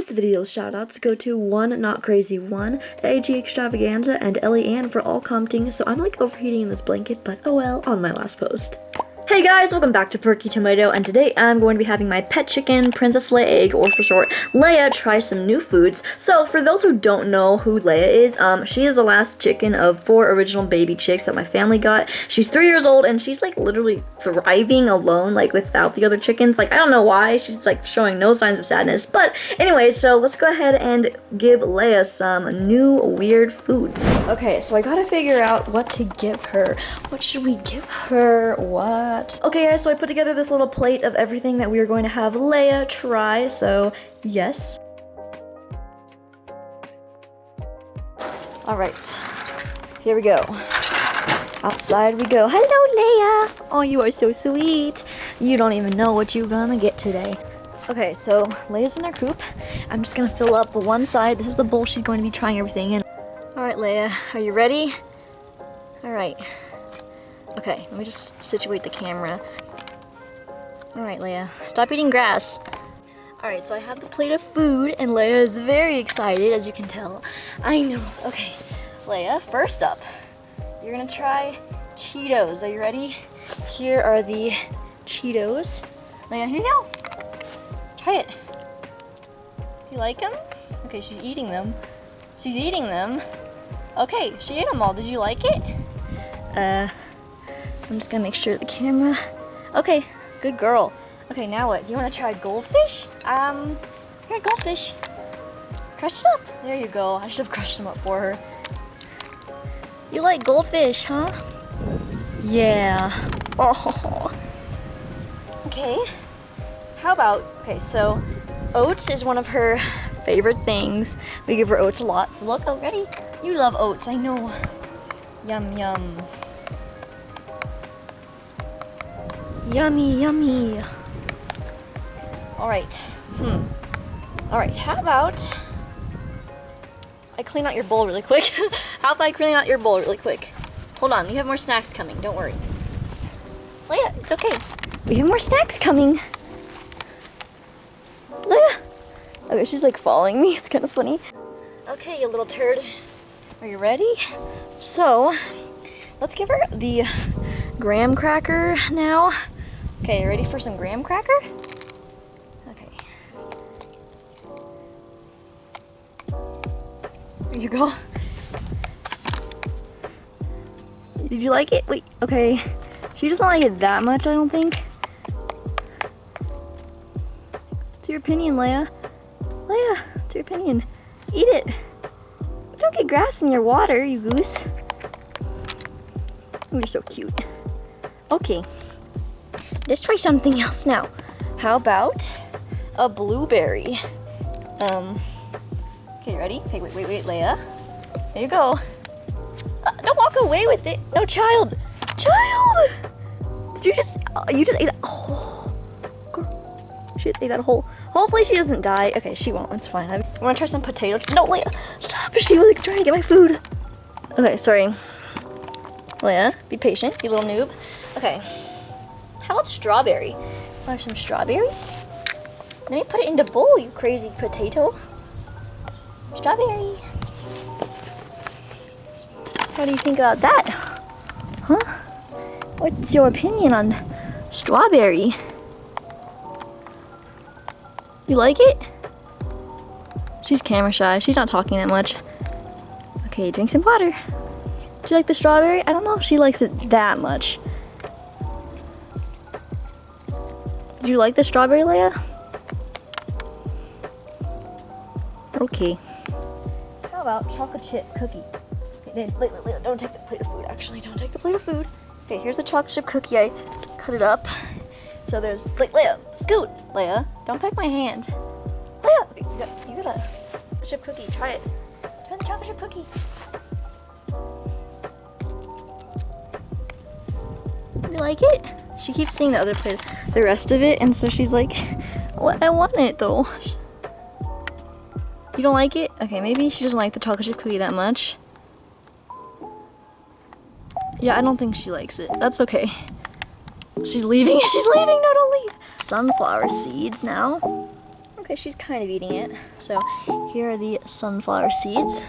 This video's shoutouts go to ₁NotCrazy1, AG Extravaganza, and LayA for all commenting, so I'm like overheating in this blanket, but oh well, on my last post. Hey guys, welcome back to PerkyTomato, and today I'm going to be having my pet chicken, Princess Leia Egg, or for short, LayA, try some new foods. So for those who don't know who LayA is, she is the last chicken of 4 original baby chicks that my family got. She's 3 years old, and she's like literally thriving alone, like without the other chickens. Like, I don't know why, she's like showing no signs of sadness. But anyway, so let's go ahead and give LayA some new weird foods. Okay, so I gotta figure out what to give her. What should we give her? What? Okay guys, so I put together this little plate of everything that we are going to have LayA try, so yes. Alright, here we go. Outside we go. Hello LayA! Oh, you are so sweet. You don't even know what you're gonna get today. Okay, so LayA's in our coop. I'm just gonna fill up the one side. This is the bowl she's going to be trying everything in. Alright LayA, are you ready? Alright. Okay, let me just situate the camera. Alright, LayA, stop eating grass. Alright, so I have the plate of food, and LayA is very excited, as you can tell. I know. Okay, LayA, first up, you're gonna try Cheetos. Are you ready? Here are the Cheetos. LayA, here you go. Try it. You like them? Okay, she's eating them. She's eating them. Okay, she ate them all. Did you like it? I'm just gonna make sure the camera. Okay, good girl. Okay, now what? Do you want to try goldfish? Here, goldfish. Crush it up. There you go. I should have crushed them up for her. You like goldfish, huh? Yeah. Oh. Okay. How about? Okay, so oats is one of her favorite things. We give her oats a lot. So look, oh, ready? You love oats, I know. Yum yum. Yummy, yummy. Alright. Alright, how about I clean out your bowl really quick? How about I clean out your bowl really quick? Hold on, we have more snacks coming, don't worry. LayA, it's okay. We have more snacks coming. LayA. Okay, she's like following me, it's kind of funny. Okay, you little turd. Are you ready? So, let's give her the graham cracker now. Okay, you ready for some graham cracker? Okay. There you go. Did you like it? Wait, okay. She doesn't like it that much, I don't think. It's your opinion, LayA. LayA, it's your opinion. Eat it. Don't get grass in your water, you goose. Oh, you're so cute. Okay. Let's try something else now. How about a blueberry? Okay, ready? Okay, wait, LayA. There you go. Don't walk away with it. No, child. Child! Did you just ate that? Oh, girl. She just ate that whole. Hopefully she doesn't die. Okay, she won't. It's fine. I want to try some potato. No, LayA, stop! She was like trying to get my food. Okay, sorry. LayA, be patient, you little noob. Okay. How about strawberry? Want some strawberry? Let me put it in the bowl, you crazy potato. Strawberry. What do you think about that? Huh? What's your opinion on strawberry? You like it? She's camera shy. She's not talking that much. Okay, drink some water. Do you like the strawberry? I don't know if she likes it that much. Do you like the strawberry, LayA? Okay. How about chocolate chip cookie? Okay, don't take the plate of food, actually. Don't take the plate of food. Okay, here's the chocolate chip cookie. I cut it up. So there's, LayA, scoot! LayA, don't peck my hand. LayA, okay, you got a chocolate chip cookie. Try it. Try the chocolate chip cookie. You like it? She keeps seeing the other plate, the rest of it, and so she's like, "What? I want it though." You don't like it? Okay, maybe she doesn't like the chocolate chip cookie that much. Yeah, I don't think she likes it. That's okay. She's leaving. She's leaving. No, don't leave. Sunflower seeds now. Okay, she's kind of eating it. So here are the sunflower seeds.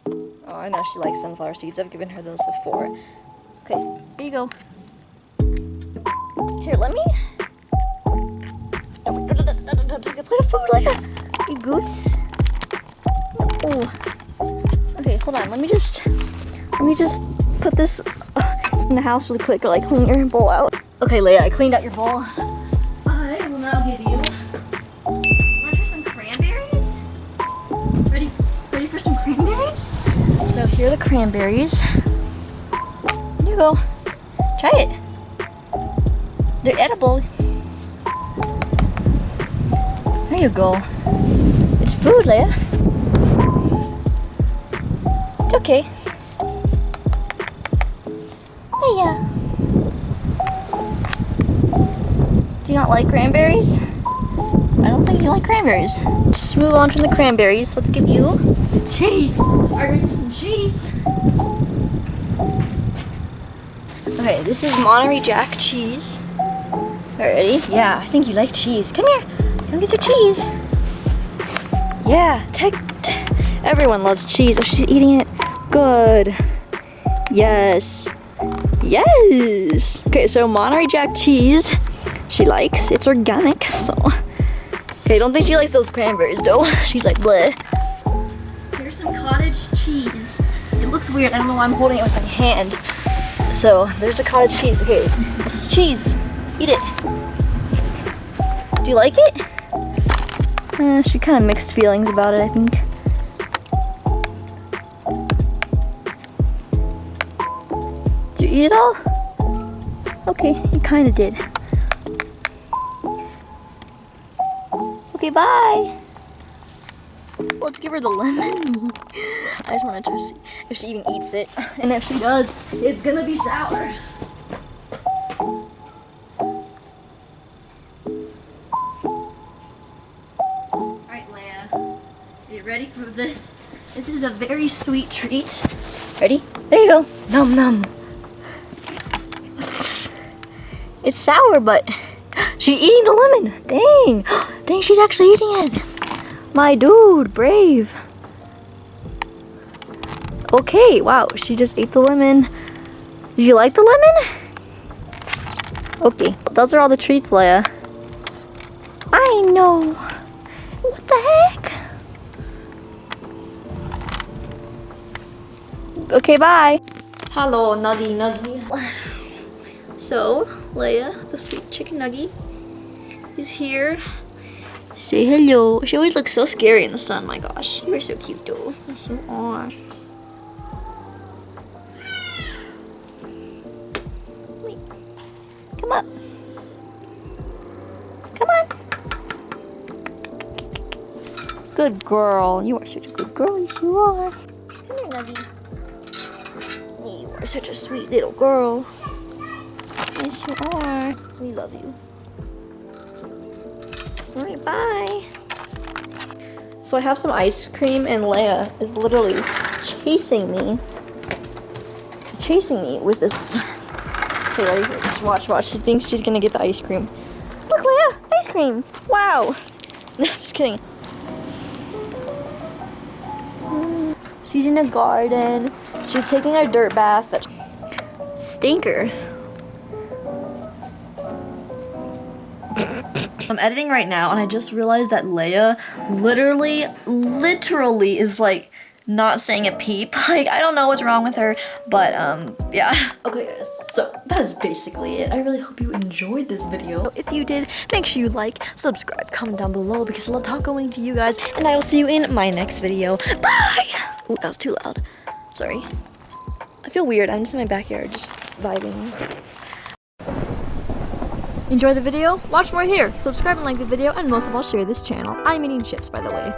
Oh, I know she likes sunflower seeds. I've given her those before. Okay, here you go. Here, let me. Don't take a plate of food, Leia. You goose. Oh. Okay, hold on. Let me just put this in the house really quick. Like clean your bowl out. Okay, Leia, I cleaned out your bowl. I will now give you. Wanna try some cranberries? Ready for some cranberries? So here are the cranberries. Here you go. Try it. They're edible. There you go. It's food, Leia. It's okay. Leia. Do you not like cranberries? I don't think you like cranberries. Let's move on from the cranberries. Let's give you cheese. Are you ready for some cheese? Okay, this is Monterey Jack cheese. Ready? Yeah, I think you like cheese. Come here. Come get your cheese. Yeah, everyone loves cheese. Oh, she's eating it. Good. Yes. Yes. Okay, so Monterey Jack cheese. She likes. It's organic, so. Okay, I don't think she likes those cranberries though. She's like, bleh. Here's some cottage cheese. It looks weird. I don't know why I'm holding it with my hand. So there's the cottage cheese. Okay, this is cheese. Eat it. Do you like it? She kind of mixed feelings about it, I think. Did you eat it all? Okay, you kind of did. Okay, bye. Let's give her the lemon. I just want to see if she even eats it. And if she does, it's gonna be sour. Alright, Leia. Are you ready for this? This is a very sweet treat. Ready? There you go. Num num. It's sour, but she's eating the lemon. Dang. Dang, she's actually eating it. My dude, brave. Okay, wow, she just ate the lemon. Did you like the lemon? Okay, those are all the treats, Leia. I know. What the heck? Okay, bye. Hello, Nuggy Nuggy. So, Leia, the sweet chicken nugget, is here. Say hello. She always looks so scary in the sun. My gosh, you are so cute though. Yes, you are. Wait. Come up. Come on. Good girl. You are such a good girl. Yes, you are. Come here, Nuggie. You are such a sweet little girl. Yes, you are. We love you. Alright, bye. So I have some ice cream and Leia is literally chasing me. She's chasing me with this. Okay, ready? Just watch. She thinks she's gonna get the ice cream. Look, Leia! Ice cream! Wow! No, just kidding. She's in a garden. She's taking a dirt bath. Stinker. I'm editing right now and I just realized that Leia literally is like not saying a peep. Like, I don't know what's wrong with her, but yeah. Okay guys, so that is basically it. I really hope you enjoyed this video. If you did, make sure you like, subscribe, comment down below because I love talking to you guys, and I will see you in my next video. Bye! Ooh, that was too loud. Sorry. I feel weird. I'm just in my backyard, just vibing. Enjoy the video, watch more here, subscribe and like the video, and most of all share this channel. I'm eating chips, by the way.